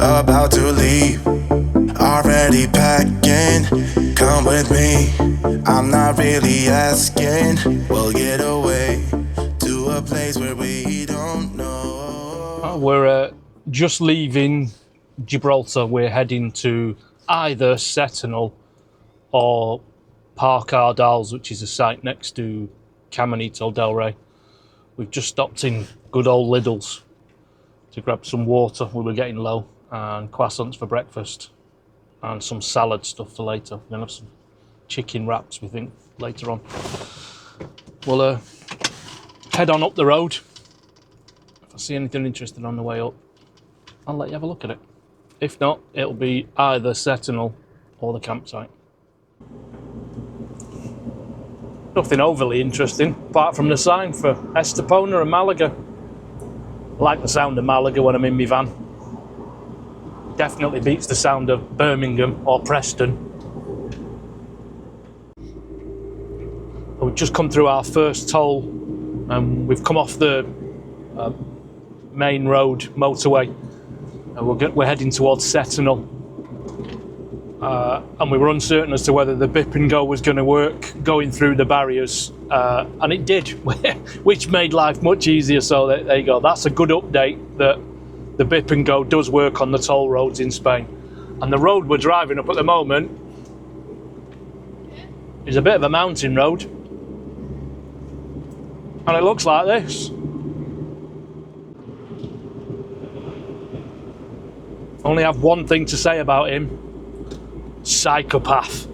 about to leave, already packing. Come with me, I'm not really asking. We'll get away to a place where we don't know. We're just leaving Gibraltar. We're heading to either Setenil or Parque Ardales, which is a site next to Caminito del Rey. We've just stopped in good old Lidl's to grab some water. We were getting low, and croissants for breakfast, and some salad stuff for later. We're gonna have some chicken wraps, we think, later on. We'll head on up the road. If I see anything interesting on the way up, I'll let you have a look at it. If not, it'll be either Setenil or the campsite. Nothing overly interesting, apart from the sign for Estepona and Malaga. I like the sound of Malaga when I'm in my van. Definitely beats the sound of Birmingham or Preston. We've just come through our first toll, and we've come off the main road, motorway, and we're heading towards Setenil. And we were uncertain as to whether the bip and go was going to work going through the barriers, and it did, which made life much easier. So there you go. That's a good update that the bip and go does work on the toll roads in Spain. And the road we're driving up at the moment is a bit of a mountain road, and it looks like this. Only have one thing to say about him. Psychopath.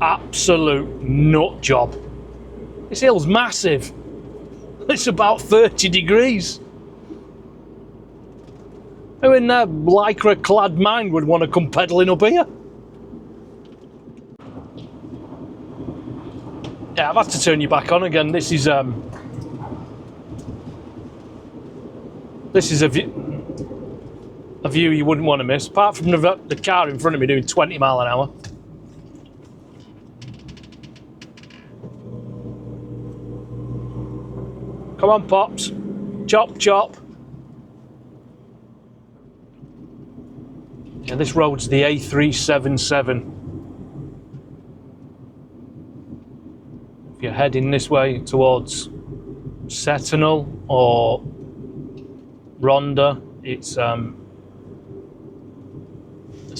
Absolute nut job. This hill's massive. It's about 30 degrees. Who in their lycra clad mind would want to come pedalling up here? Yeah, I've had to turn you back on again. This is a view you wouldn't want to miss, apart from the car in front of me doing 20 mile an hour. Come on, Pops. Chop, chop. Yeah, this road's the A377. If you're heading this way towards Setenil or Ronda, it's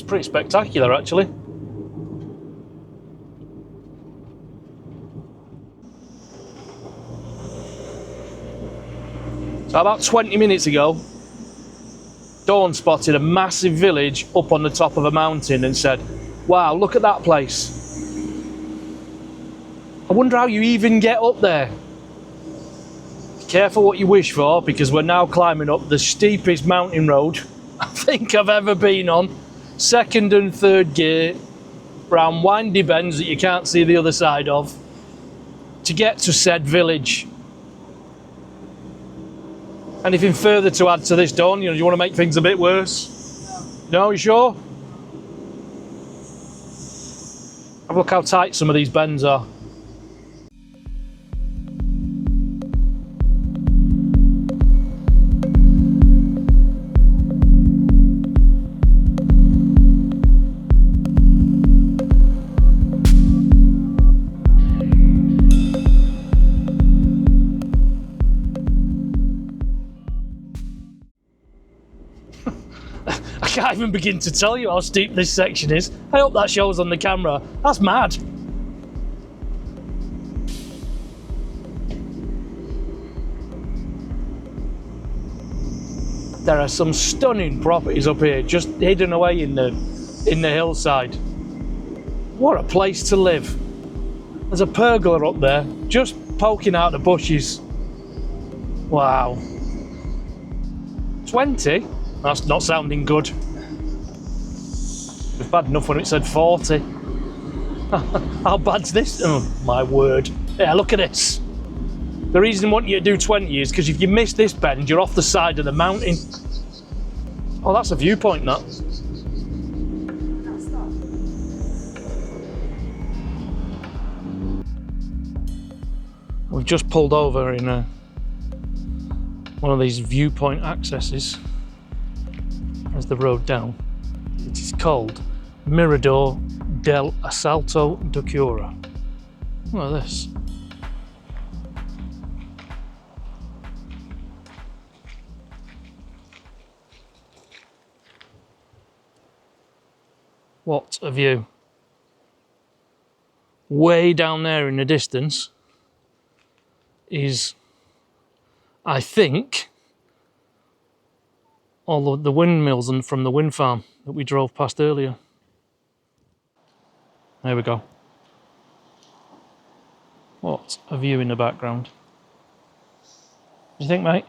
pretty spectacular, actually. So about 20 minutes ago, Dawn spotted a massive village up on the top of a mountain and said, "Wow, look at that place. I wonder how you even get up there." Be careful what you wish for, because we're now climbing up the steepest mountain road I think I've ever been on. Second and third gear, round windy bends that you can't see the other side of, to get to said village. Anything further to add to this, Dawn? Do you want to make things a bit worse? No, you sure? Have a look how tight some of these bends are. I can't even begin to tell you how steep this section is. I hope that shows on the camera. That's mad. There are some stunning properties up here, just hidden away in the hillside. What a place to live. There's a pergola up there, just poking out the bushes. Wow. 20? That's not sounding good. It was bad enough when it said 40. How bad's this? Oh, my word. Yeah, look at this. The reason I want you to do 20 is because if you miss this bend, you're off the side of the mountain. Oh, that's a viewpoint, that. We've just pulled over in one of these viewpoint accesses. as the road down. It is called Mirador del Asalto de Cura. Look at this. What a view. Way down there in the distance is, I think, all of the windmills and from the wind farm that we drove past earlier. There we go. What a view in the background. What do you think, mate?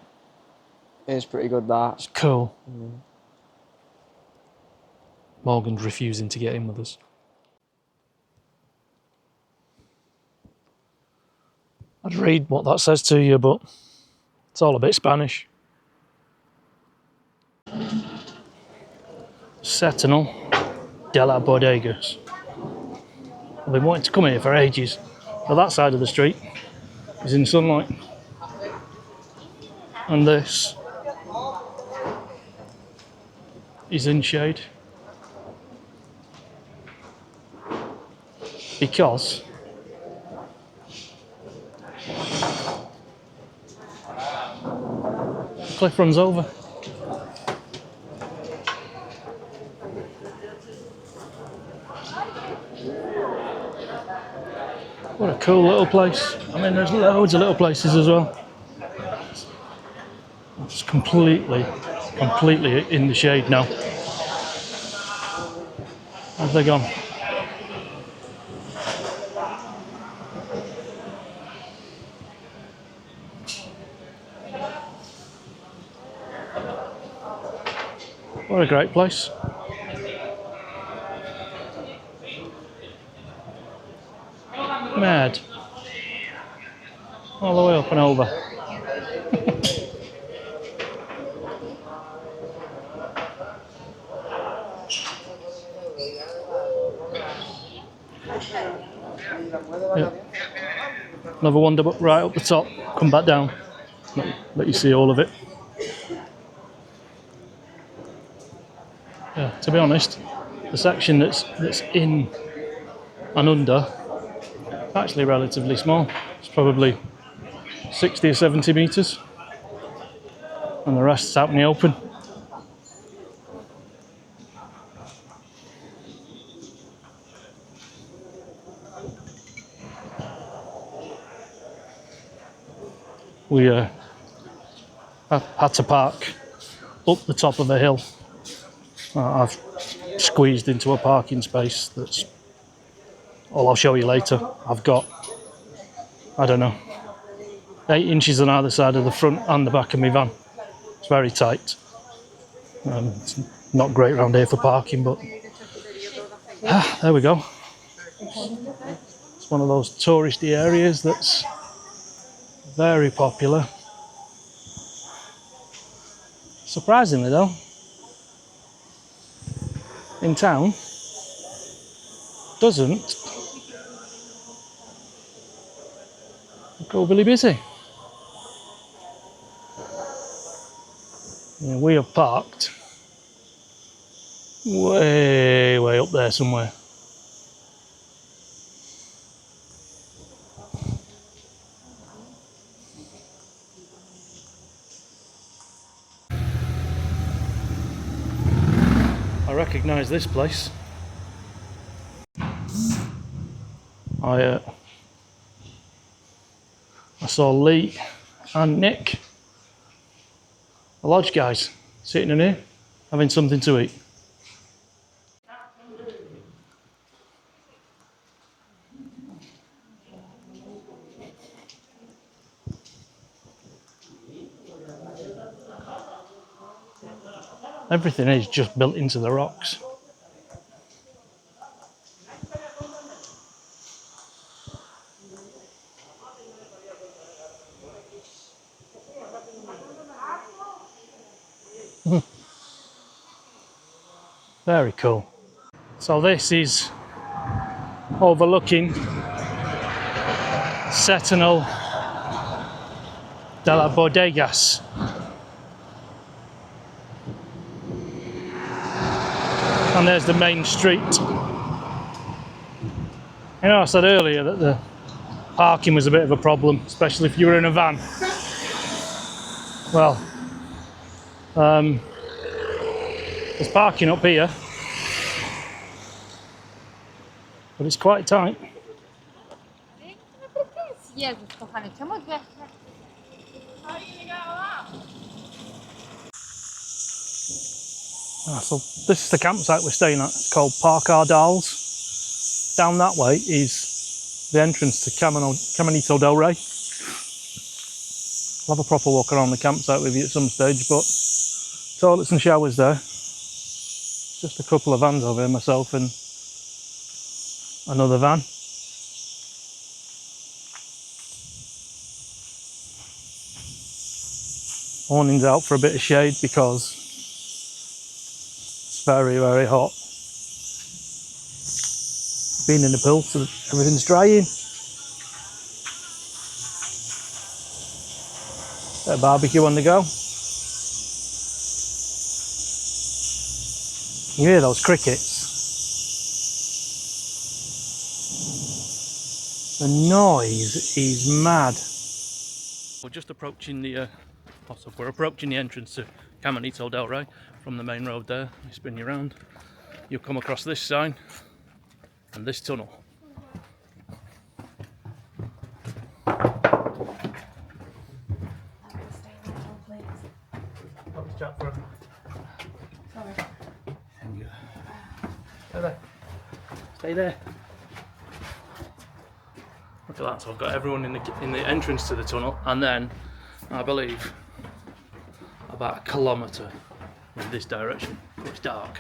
It's pretty good, that. It's cool. Morgan's refusing to get in with us. I'd read what that says to you, but it's all a bit Spanish. Setenil de la Bodegas. I've been wanting to come here for ages, but that side of the street is in sunlight. And this is in shade. Because the cliff runs over. What a cool little place. I mean, there's loads of little places as well. It's completely in the shade now. Have they gone? What a great place. Mad. All the way up and over. Yeah. Another one right up the top, come back down. Let you see all of it. Yeah, to be honest, the section that's in and under is actually relatively small. It's probably 60 or 70 metres, and the rest's out in the open. We had to park up the top of a hill. I've squeezed into a parking space that's all I'll show you later. I've got, I don't know, 8 inches on either side of the front and the back of my van. It's very tight. It's not great around here for parking, but there we go. It's one of those touristy areas that's very popular. Surprisingly though, in town, doesn't look overly busy. Yeah, we have parked way up there somewhere. I recognise this place. I saw Lee and Nick, the lodge guys, sitting in here having something to eat. Everything is just built into the rocks. Very cool. So this is overlooking Setenil de la Bodegas. And there's the main street. You know, I said earlier that the parking was a bit of a problem, especially if you were in a van. Well, there's parking up here, but it's quite tight. So this is the campsite we're staying at. It's called Parque Ardales. Down that way is the entrance to Caminito del Rey. I'll have a proper walk around the campsite with you at some stage, but toilets and showers there. Just a couple of vans over here, myself and another van. Awning's out for a bit of shade because it's very, very hot. Been in the pool, so everything's drying. Bit of barbecue on the go. You hear those crickets? The noise is mad. We're just approaching the we're approaching the entrance to Caminito del Rey from the main road there. You spin you around, you'll come across this sign and this tunnel. Stay there. Look at that, so I've got everyone in the entrance to the tunnel, and then I believe about a kilometre in this direction. It's dark.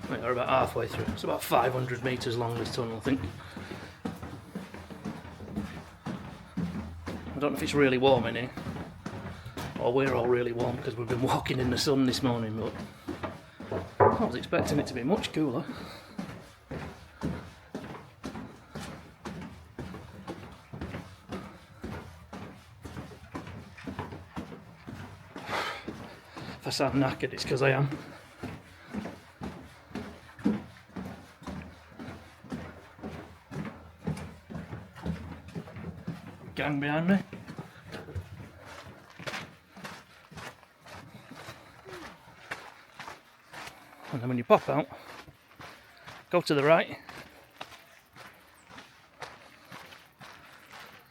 We're about halfway through. It's about 500 metres long, this tunnel, I think. I don't know if it's really warm in here, or we're all really warm because we've been walking in the sun this morning, but I was expecting it to be much cooler. If I sound knackered, it's because I am. Gang behind me. And then when you pop out, go to the right,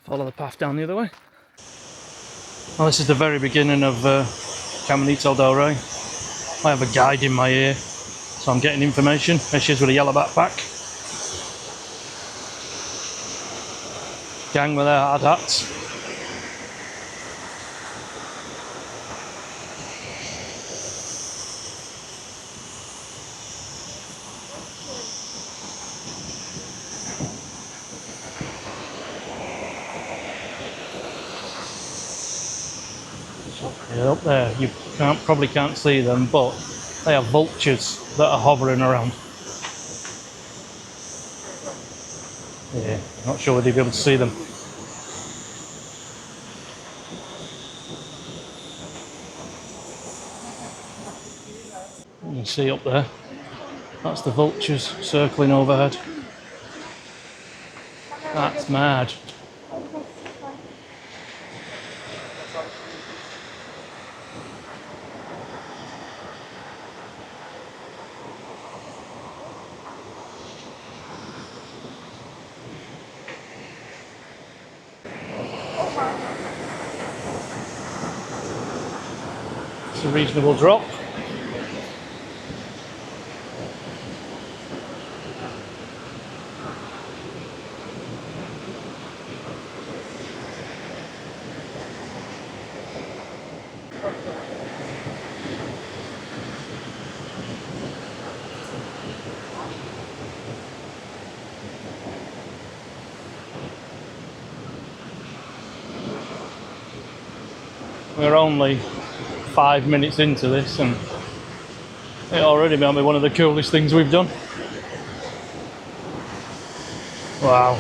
follow the path down the other way. Well, this is the very beginning of Caminito del Rey. I have a guide in my ear, so I'm getting information. There she is with a yellow backpack. Gang with their hard hats. Yeah, up there, you probably can't see them, but they are vultures that are hovering around. Yeah, not sure whether you'll be able to see them. You can see up there, that's the vultures circling overhead. That's mad. It's a reasonable drop. We're only 5 minutes into this and it already might be one of the coolest things we've done. Wow.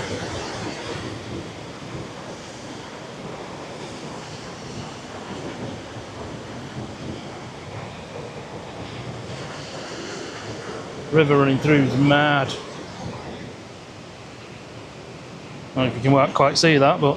River running through is mad. I don't know if you can quite see that, but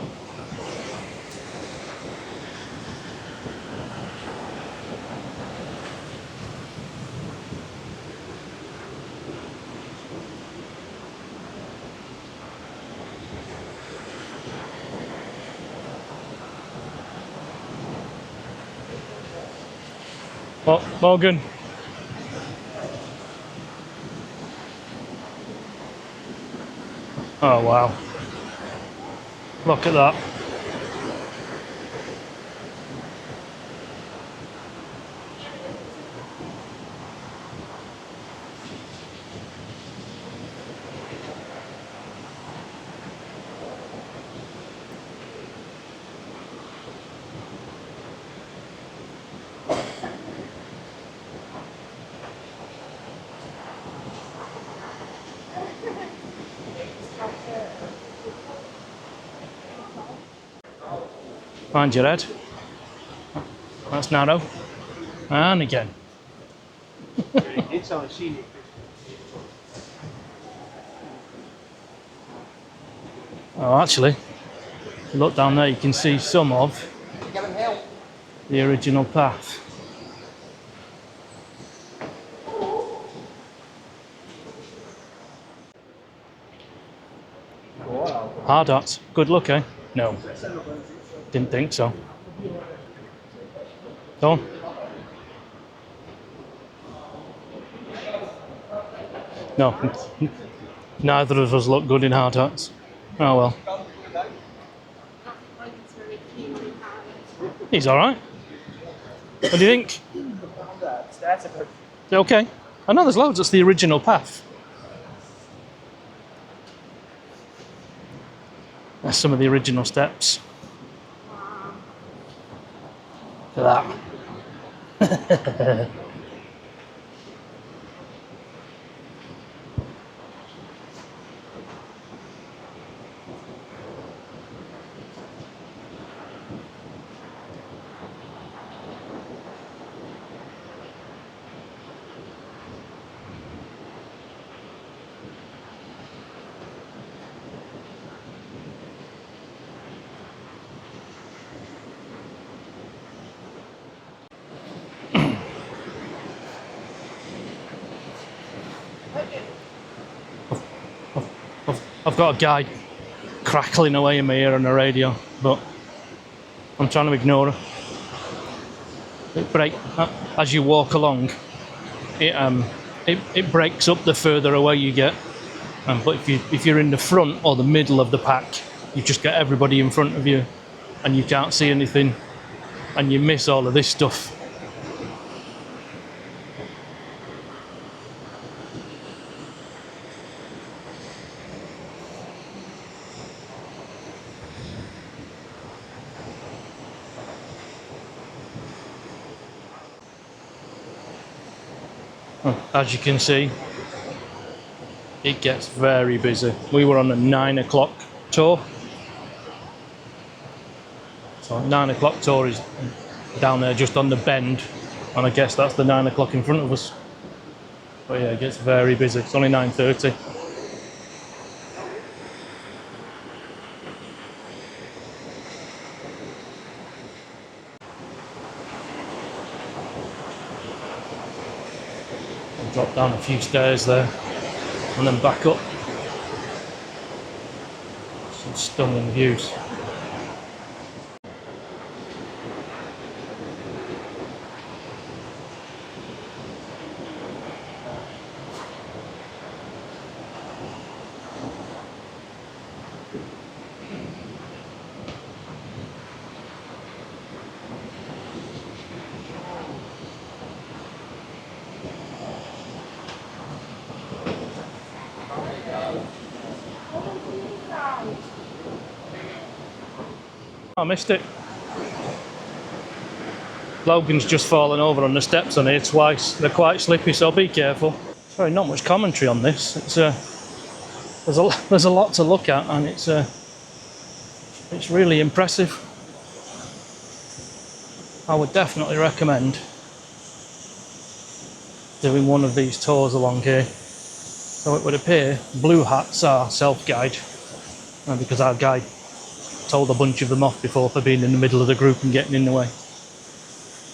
oh, Logan. Oh wow. Look at that. Mind your head. That's narrow. And again. Oh, actually, if you look down there, you can see some of the original path. Hard hats. Good luck, eh? No. Didn't think so. Go on. No. Neither of us look good in hard hats. Oh well. He's alright. What do you think? Okay. I know there's loads. That's the original path. There's some of the original steps. Look at that. I've got a guy crackling away in my ear on the radio, but I'm trying to ignore it. As you walk along, it breaks up the further away you get. But if you're in the front or the middle of the pack, you just get everybody in front of you, and you can't see anything, and you miss all of this stuff. As you can see, it gets very busy. We were on a 9 o'clock tour. So 9 o'clock tour is down there just on the bend, and I guess that's the 9 o'clock in front of us. But yeah, it gets very busy. It's only 9:30. Drop down a few stairs there and then back up. Some stunning views. I missed it. Logan's just fallen over on the steps on here twice. They're quite slippy, so be careful. Sorry, not much commentary on this. It's there's a lot to look at, and it's really impressive. I would definitely recommend doing one of these tours along here. So it would appear blue hats are self-guide, because our guide told a bunch of them off before for being in the middle of the group and getting in the way.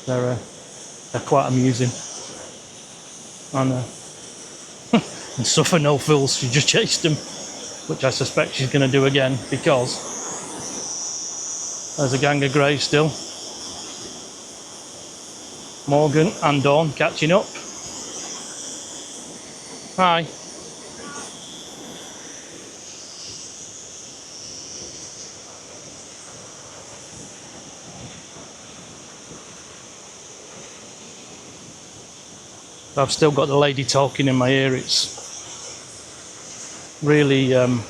They're quite amusing. And suffer no fools, she just chased him, which I suspect she's going to do again, because there's a gang of greys still. Morgan and Dawn catching up. Hi. I've still got the lady talking in my ear. It's really I'm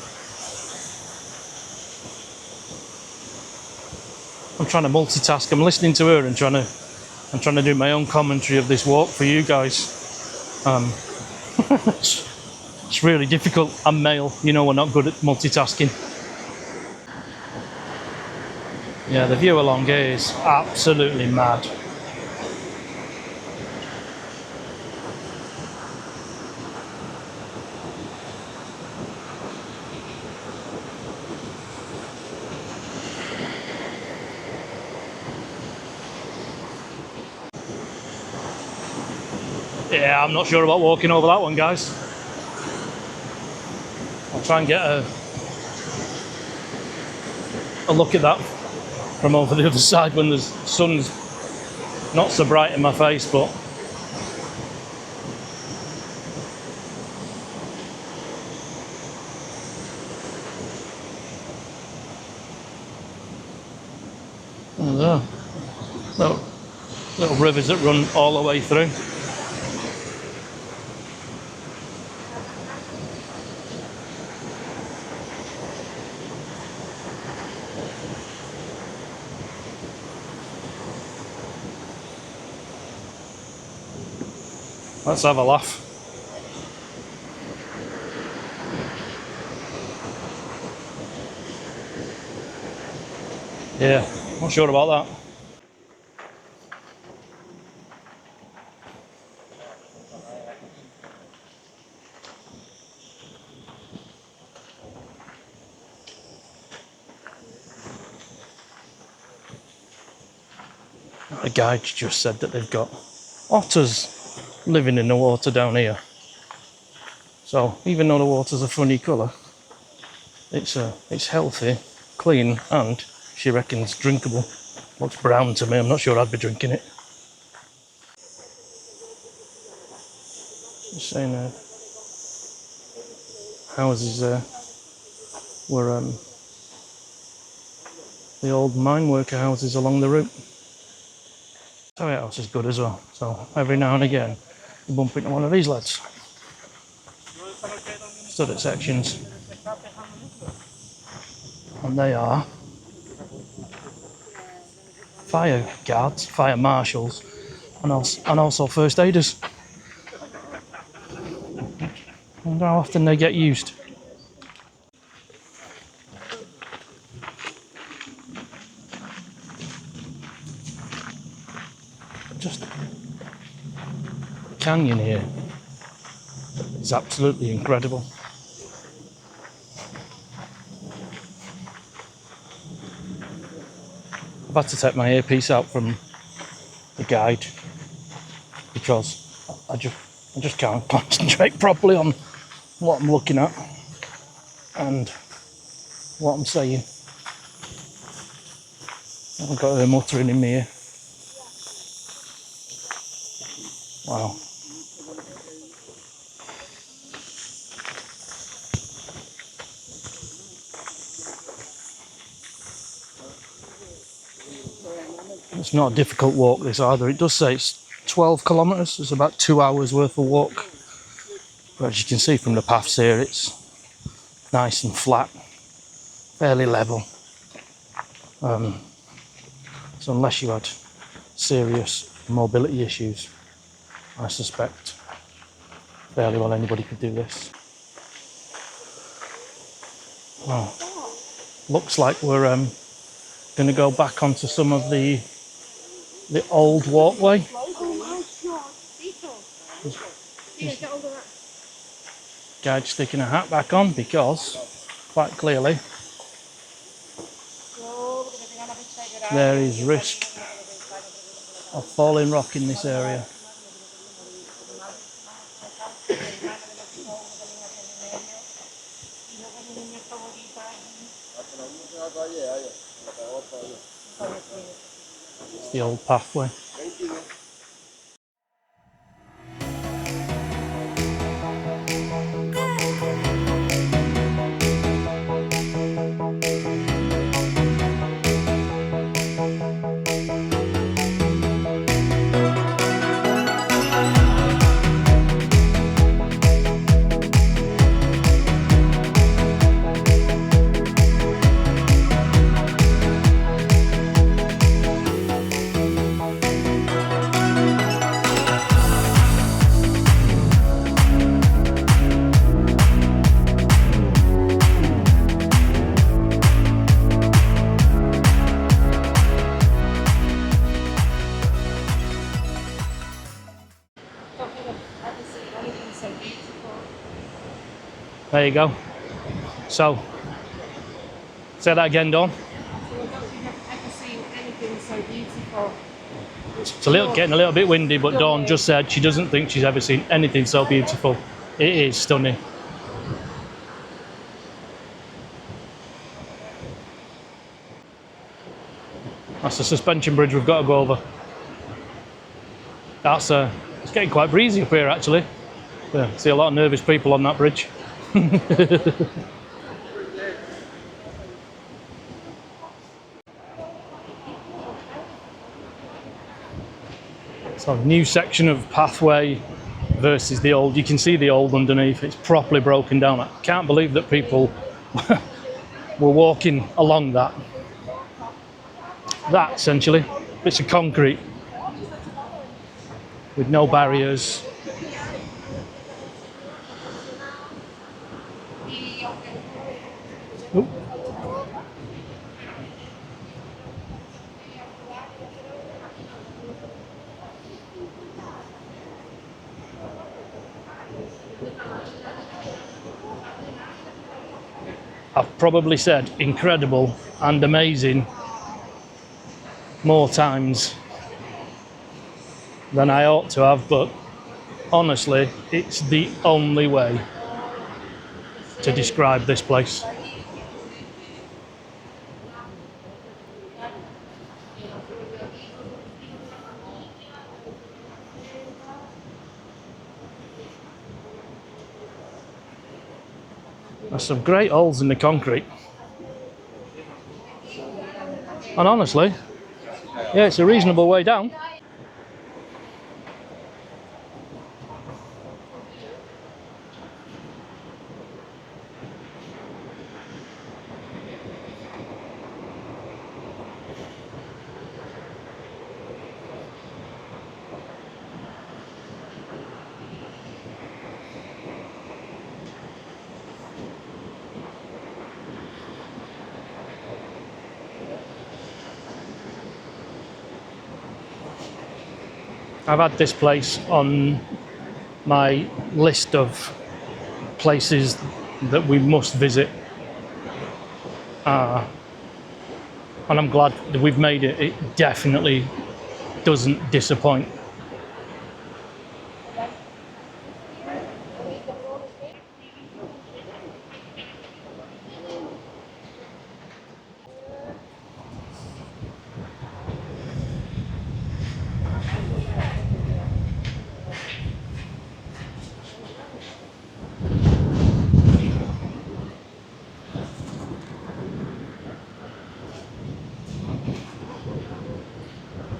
trying to multitask. I'm listening to her and trying to do my own commentary of this walk for you guys. It's really difficult. I'm male, you know, we're not good at multitasking. Yeah, the view along here is absolutely mad. Yeah, I'm not sure about walking over that one, guys. I'll try and get a look at that from over the other side when the sun's not so bright in my face, but there. Little rivers that run all the way through. Let's have a laugh. Yeah, not sure about that. The guide just said that they've got otters living in the water down here. So even though the water's a funny colour, it's healthy, clean, and she reckons drinkable. Looks brown to me. I'm not sure I'd be drinking it. Just saying, houses there were the old mine worker houses along the route. Toy house is good as well. So every now and again, you bump into one of these lads. Stood at sections, and they are fire guards, fire marshals, and also first aiders. I wonder how often they get used. Just the canyon here is absolutely incredible. I've had to take my earpiece out from the guide because I just can't concentrate properly on what I'm looking at and what I'm saying. I've got her muttering in my ear. Wow. It's not a difficult walk this either. It does say it's 12 kilometres. It's about 2 hours worth of walk. But as you can see from the paths here, it's nice and flat, fairly level. So unless you had serious mobility issues, I suspect fairly well anybody could do this. Well, looks like we're going to go back onto some of the old walkway. Guide sticking a hat back on because, quite clearly, there is risk of falling rock in this area. It's the old pathway. There you go. So, say that again, Dawn. It's getting a little bit windy, but Dawn just said she doesn't think she's ever seen anything so beautiful. It is stunning. That's the suspension bridge we've got to go over. It's getting quite breezy up here, actually. Yeah, see a lot of nervous people on that bridge. So, new section of pathway versus the old. You can see the old underneath. It's properly broken down. I can't believe that people were walking along that. That essentially, bits of concrete with no barriers. Oop. I've probably said incredible and amazing more times than I ought to have, but honestly, it's the only way to describe this place. There's some great holes in the concrete. And honestly, yeah, it's a reasonable way down. I've had this place on my list of places that we must visit, and I'm glad that we've made it. It definitely doesn't disappoint.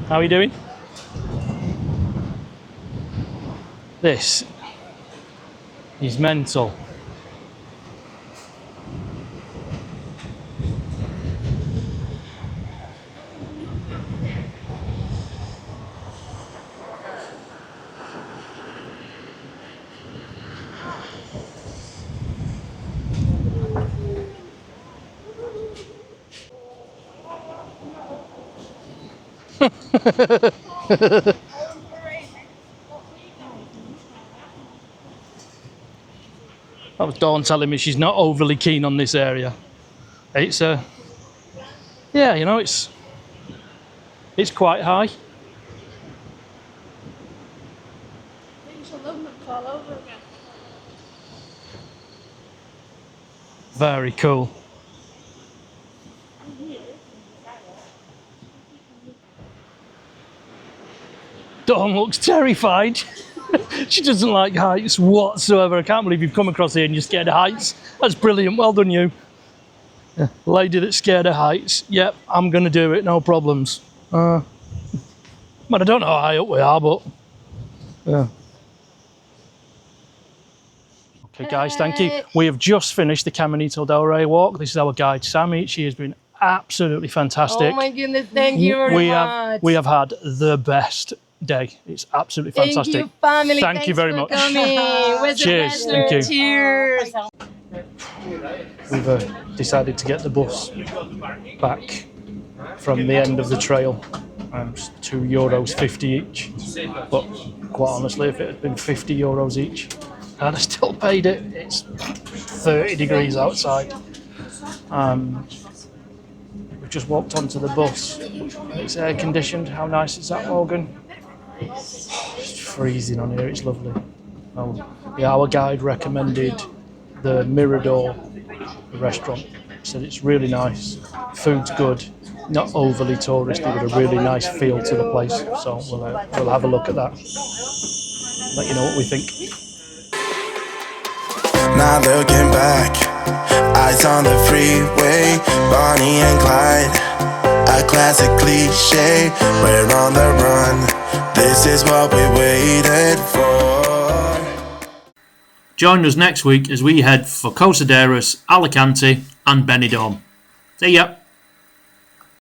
How are you doing? This is mental. That was Dawn telling me she's not overly keen on this area. It's yeah, you know, it's quite high. Very cool. Dawn looks terrified. She doesn't like heights whatsoever. I can't believe you've come across here and you're scared of heights. That's brilliant. Well done, you. Yeah. Lady that's scared of heights. Yep, I'm going to do it. No problems. But I don't know how high up we are, but... Yeah. Okay, guys, thank you. We have just finished the Caminito del Rey walk. This is our guide, Sammy. She has been absolutely fantastic. Oh my goodness, thank you very much. We have had the best day. It's absolutely fantastic. Thank you, family. Thank you very much. Cheers. Thank you. Cheers. We've decided to get the bus back from the end of the trail. It's €2.50 each. But quite honestly, if it had been €50 each, I'd have still paid it. It's 30 degrees outside. We've just walked onto the bus. It's air conditioned. How nice is that, Logan? It's freezing on here. It's lovely. Oh, yeah, our guide recommended the Mirador restaurant. Said it's really nice. Food's good. Not overly touristy, but a really nice feel to the place. So we'll have a look at that. Let you know what we think. Not looking back, eyes on the freeway, Bonnie and Clyde, a classic cliche, we're on the run, this is what we waited for. Join us next week as we head for Cosaderas, Alicante and Benidorm. See ya!